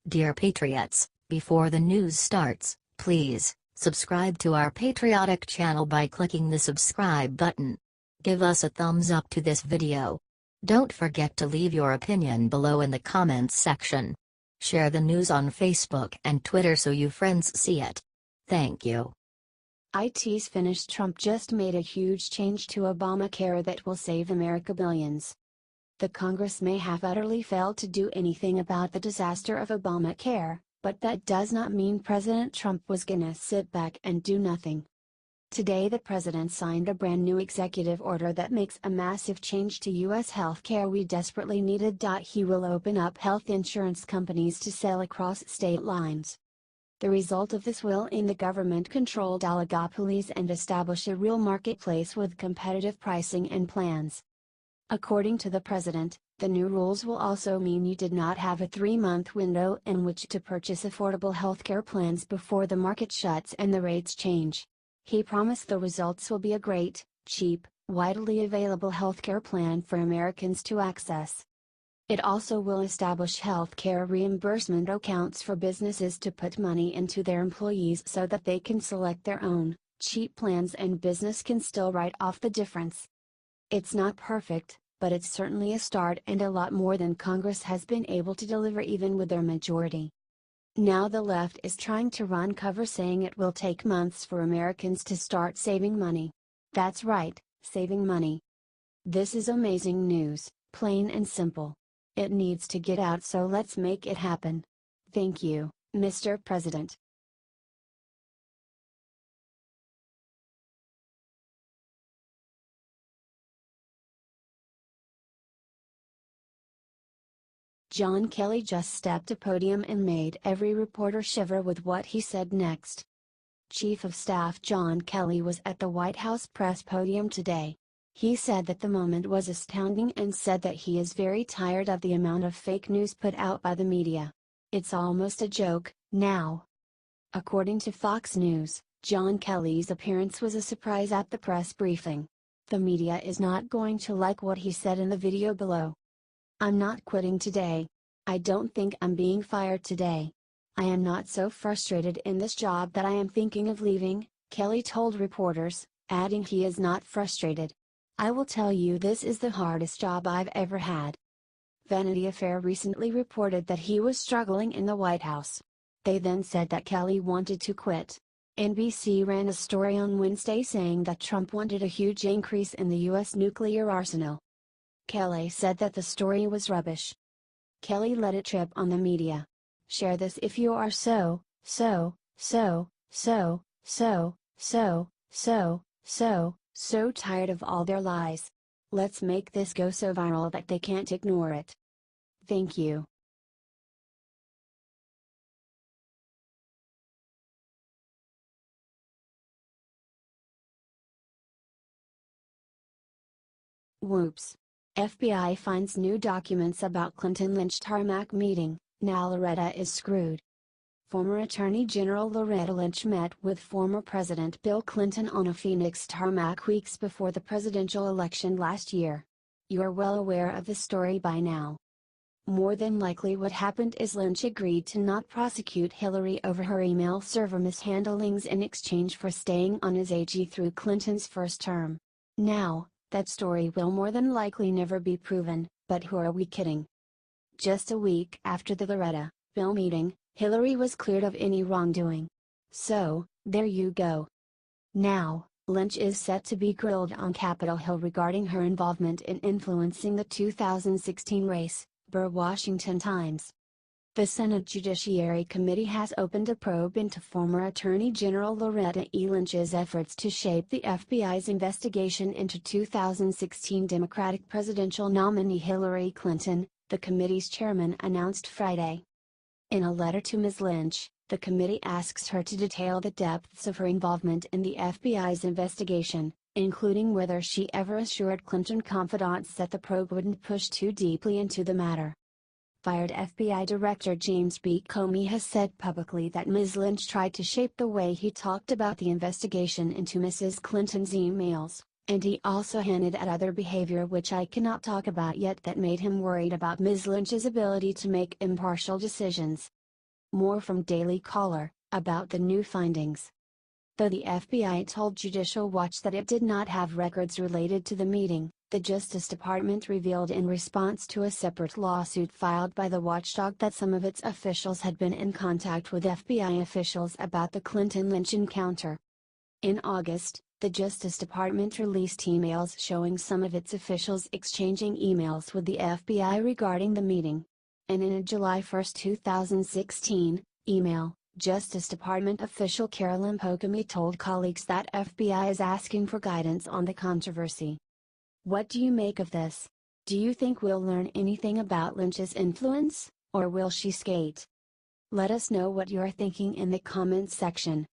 Dear Patriots, before the news starts, please subscribe to our patriotic channel by clicking the subscribe button. Give us a thumbs up to this video. Don't forget to leave your opinion below in the comments section. Share the news on Facebook and Twitter so you friends see it. Thank you. IT's finished. Trump just made a huge change to Obamacare that will save America billions. The Congress may have utterly failed to do anything about the disaster of Obamacare, but that does not mean President Trump was gonna sit back and do nothing. Today the president signed a brand new executive order that makes a massive change to U.S. healthcare we desperately needed. He will open up health insurance companies to sell across state lines. The result of this will end the government-controlled oligopolies and establish a real marketplace with competitive pricing and plans. According to the president, the new rules will also mean you did not have a 3-month window in which to purchase affordable healthcare plans before the market shuts and the rates change. He promised the results will be a great, cheap, widely available healthcare plan for Americans to access. It also will establish healthcare reimbursement accounts for businesses to put money into their employees so that they can select their own, cheap plans and business can still write off the difference. It's not perfect, but it's certainly a start and a lot more than Congress has been able to deliver even with their majority. Now the left is trying to run cover saying it will take months for Americans to start saving money. That's right, saving money. This is amazing news, plain and simple. It needs to get out, so let's make it happen. Thank you, Mr. President. John Kelly just stepped to podium and made every reporter shiver with what he said next. Chief of Staff John Kelly was at the White House press podium today. He said that the moment was astounding and said that he is very tired of the amount of fake news put out by the media. It's almost a joke, now. According to Fox News, John Kelly's appearance was a surprise at the press briefing. The media is not going to like what he said in the video below. I'm not quitting today. I don't think I'm being fired today. I am not so frustrated in this job that I am thinking of leaving, Kelly told reporters, adding he is not frustrated. I will tell you, this is the hardest job I've ever had. Vanity Fair recently reported that he was struggling in the White House. They then said that Kelly wanted to quit. NBC ran a story on Wednesday saying that Trump wanted a huge increase in the U.S. nuclear arsenal. Kelly said that the story was rubbish. Kelly let it trip on the media. Share this if you are so tired of all their lies. Let's make this go so viral that they can't ignore it. Thank you. Whoops. FBI finds new documents about Clinton Lynch tarmac meeting, now Loretta is screwed. Former Attorney General Loretta Lynch met with former President Bill Clinton on a Phoenix tarmac weeks before the presidential election last year. You are well aware of the story by now. More than likely what happened is Lynch agreed to not prosecute Hillary over her email server mishandlings in exchange for staying on as AG through Clinton's first term. Now, that story will more than likely never be proven, but who are we kidding? Just a week after the Loretta, Bill meeting, Hillary was cleared of any wrongdoing. So, there you go. Now, Lynch is set to be grilled on Capitol Hill regarding her involvement in influencing the 2016 race, Burr Washington Times. The Senate Judiciary Committee has opened a probe into former Attorney General Loretta E. Lynch's efforts to shape the FBI's investigation into 2016 Democratic presidential nominee Hillary Clinton, the committee's chairman announced Friday. In a letter to Ms. Lynch, the committee asks her to detail the depths of her involvement in the FBI's investigation, including whether she ever assured Clinton confidants that the probe wouldn't push too deeply into the matter. Fired FBI Director James B. Comey has said publicly that Ms. Lynch tried to shape the way he talked about the investigation into Mrs. Clinton's emails, and he also hinted at other behavior which I cannot talk about yet that made him worried about Ms. Lynch's ability to make impartial decisions. More from Daily Caller, about the new findings. Though the FBI told Judicial Watch that it did not have records related to the meeting, the Justice Department revealed in response to a separate lawsuit filed by the watchdog that some of its officials had been in contact with FBI officials about the Clinton Lynch encounter. In August, the Justice Department released emails showing some of its officials exchanging emails with the FBI regarding the meeting. And in a July 1, 2016, email, Justice Department official Carolyn Pokemy told colleagues that FBI is asking for guidance on the controversy. What do you make of this? Do you think we'll learn anything about Lynch's influence, or will she skate? Let us know what you're thinking in the comments section.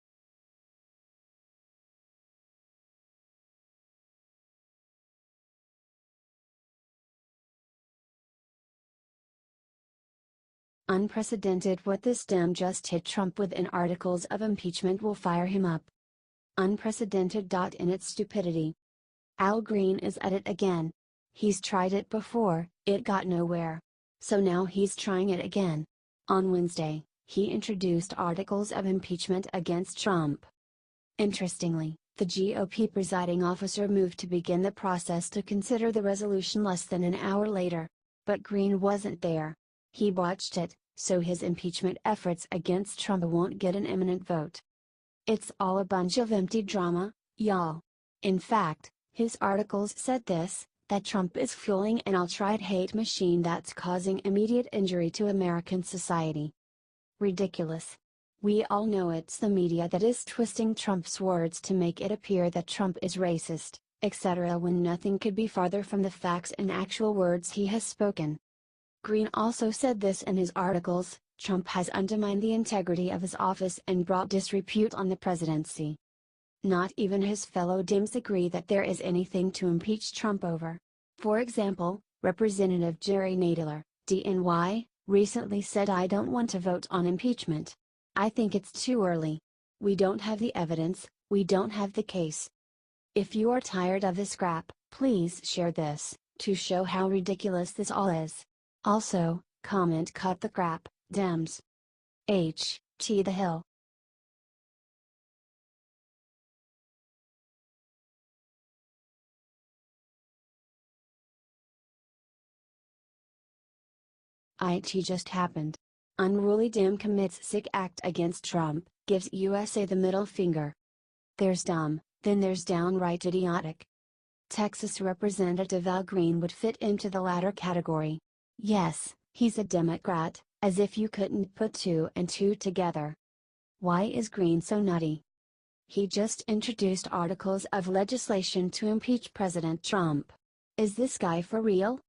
Unprecedented what this Dem just hit Trump with in articles of impeachment will fire him up. Unprecedented. In its stupidity. Al Green is at it again. He's tried it before, it got nowhere. So now he's trying it again. On Wednesday, he introduced articles of impeachment against Trump. Interestingly, the GOP presiding officer moved to begin the process to consider the resolution less than an hour later. But Green wasn't there. He botched it, so his impeachment efforts against Trump won't get an imminent vote. It's all a bunch of empty drama, y'all. In fact, his articles said this, that Trump is fueling an alt-right hate machine that's causing immediate injury to American society. Ridiculous. We all know it's the media that is twisting Trump's words to make it appear that Trump is racist, etc., when nothing could be farther from the facts and actual words he has spoken. Green also said this in his articles, Trump has undermined the integrity of his office and brought disrepute on the presidency. Not even his fellow Dems agree that there is anything to impeach Trump over. For example, Representative Jerry Nadler, DNY, recently said, "I don't want to vote on impeachment. I think it's too early. We don't have the evidence, we don't have the case." If you are tired of this crap, please share this, to show how ridiculous this all is. Also, comment "cut the crap, Dems." H.T. The Hill. It just happened. Unruly Dem commits sick act against Trump, gives USA the middle finger. There's dumb, then there's downright idiotic. Texas Representative Al Green would fit into the latter category. Yes, he's a Democrat, as if you couldn't put two and two together. Why is Green so nutty? He just introduced articles of legislation to impeach President Trump. Is this guy for real?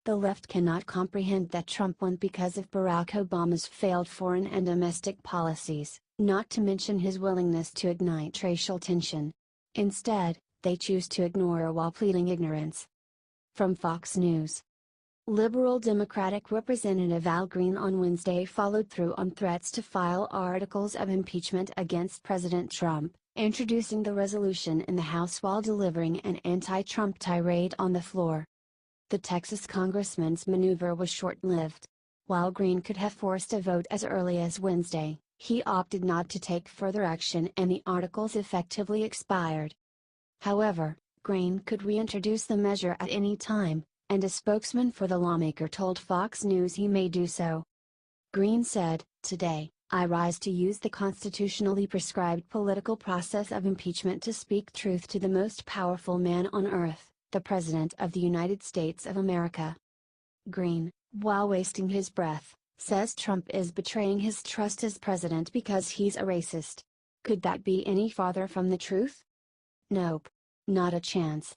The left cannot comprehend that Trump won because of Barack Obama's failed foreign and domestic policies, not to mention his willingness to ignite racial tension. Instead, they choose to ignore while pleading ignorance. From Fox News. Liberal Democratic Representative Al Green on Wednesday followed through on threats to file articles of impeachment against President Trump, introducing the resolution in the House while delivering an anti-Trump tirade on the floor. The Texas congressman's maneuver was short-lived. While Green could have forced a vote as early as Wednesday, he opted not to take further action and the articles effectively expired. However, Green could reintroduce the measure at any time, and a spokesman for the lawmaker told Fox News he may do so. Green said, "Today, I rise to use the constitutionally prescribed political process of impeachment to speak truth to the most powerful man on earth, the President of the United States of America." Green, while wasting his breath, says Trump is betraying his trust as president because he's a racist. Could that be any farther from the truth? Nope. Not a chance.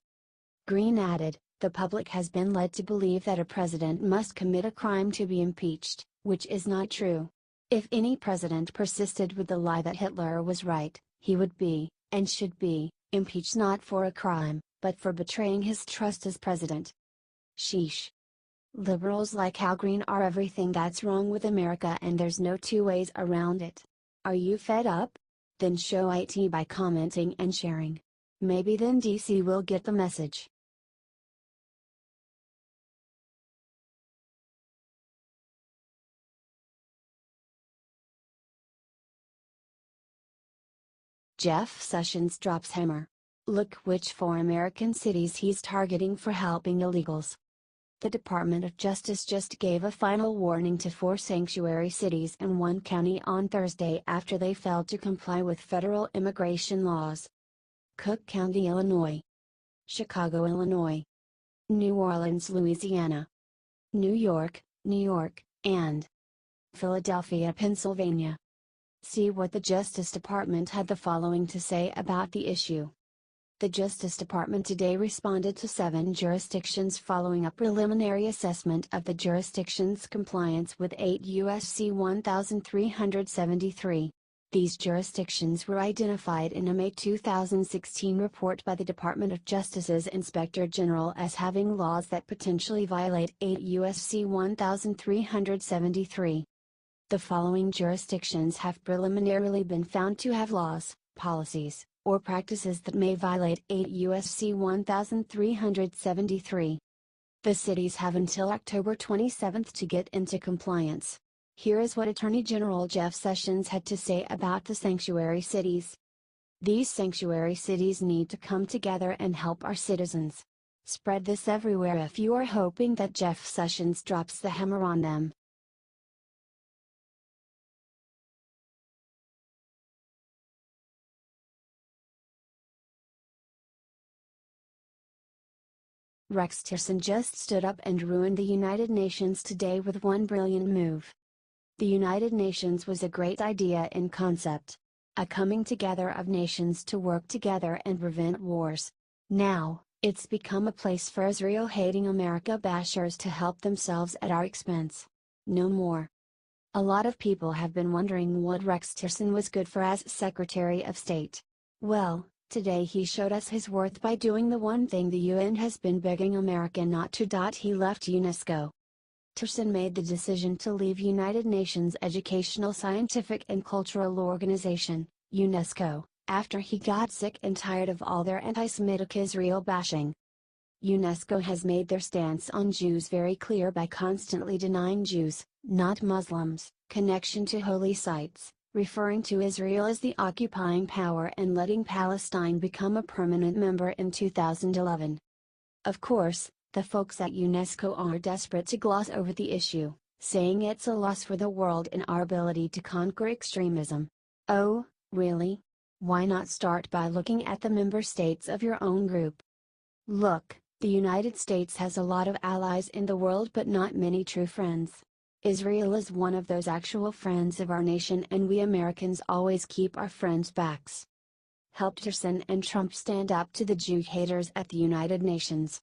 Green added, "The public has been led to believe that a president must commit a crime to be impeached, which is not true. If any president persisted with the lie that Hitler was right, he would be, and should be, impeached not for a crime, but for betraying his trust as president." Sheesh. Liberals like Al Green are everything that's wrong with America, and there's no two ways around it. Are you fed up? Then show it by commenting and sharing. Maybe then DC will get the message. Jeff Sessions drops hammer. Look which 4 American cities he's targeting for helping illegals. The Department of Justice just gave a final warning to 4 sanctuary cities and 1 county on Thursday after they failed to comply with federal immigration laws. Cook County, Illinois. Chicago, Illinois. New Orleans, Louisiana. New York, New York, and Philadelphia, Pennsylvania. See what the Justice Department had the following to say about the issue. The Justice Department today responded to 7 jurisdictions following a preliminary assessment of the jurisdiction's compliance with 8 U.S.C. 1373. These jurisdictions were identified in a May 2016 report by the Department of Justice's Inspector General as having laws that potentially violate 8 U.S.C. 1373. The following jurisdictions have preliminarily been found to have laws, policies, or practices that may violate 8 U.S.C. 1373. The cities have until October 27 to get into compliance. Here is what Attorney General Jeff Sessions had to say about the sanctuary cities. These sanctuary cities need to come together and help our citizens. Spread this everywhere if you are hoping that Jeff Sessions drops the hammer on them. Rex Tillerson just stood up and ruined the United Nations today with one brilliant move. The United Nations was a great idea in concept. A coming together of nations to work together and prevent wars. Now, it's become a place for Israel-hating America bashers to help themselves at our expense. No more. A lot of people have been wondering what Rex Tillerson was good for as Secretary of State. Well, today he showed us his worth by doing the one thing the UN has been begging America not to. He left UNESCO. Tillerson made the decision to leave United Nations Educational, Scientific and Cultural Organization, UNESCO, after he got sick and tired of all their anti-Semitic Israel bashing. UNESCO has made their stance on Jews very clear by constantly denying Jews, not Muslims, connection to holy sites, referring to Israel as the occupying power and letting Palestine become a permanent member in 2011. Of course, the folks at UNESCO are desperate to gloss over the issue, saying it's a loss for the world in our ability to conquer extremism. Oh, really? Why not start by looking at the member states of your own group? Look, the United States has a lot of allies in the world but not many true friends. Israel is one of those actual friends of our nation, and we Americans always keep our friends' backs. Help Tillerson and Trump stand up to the Jew haters at the United Nations.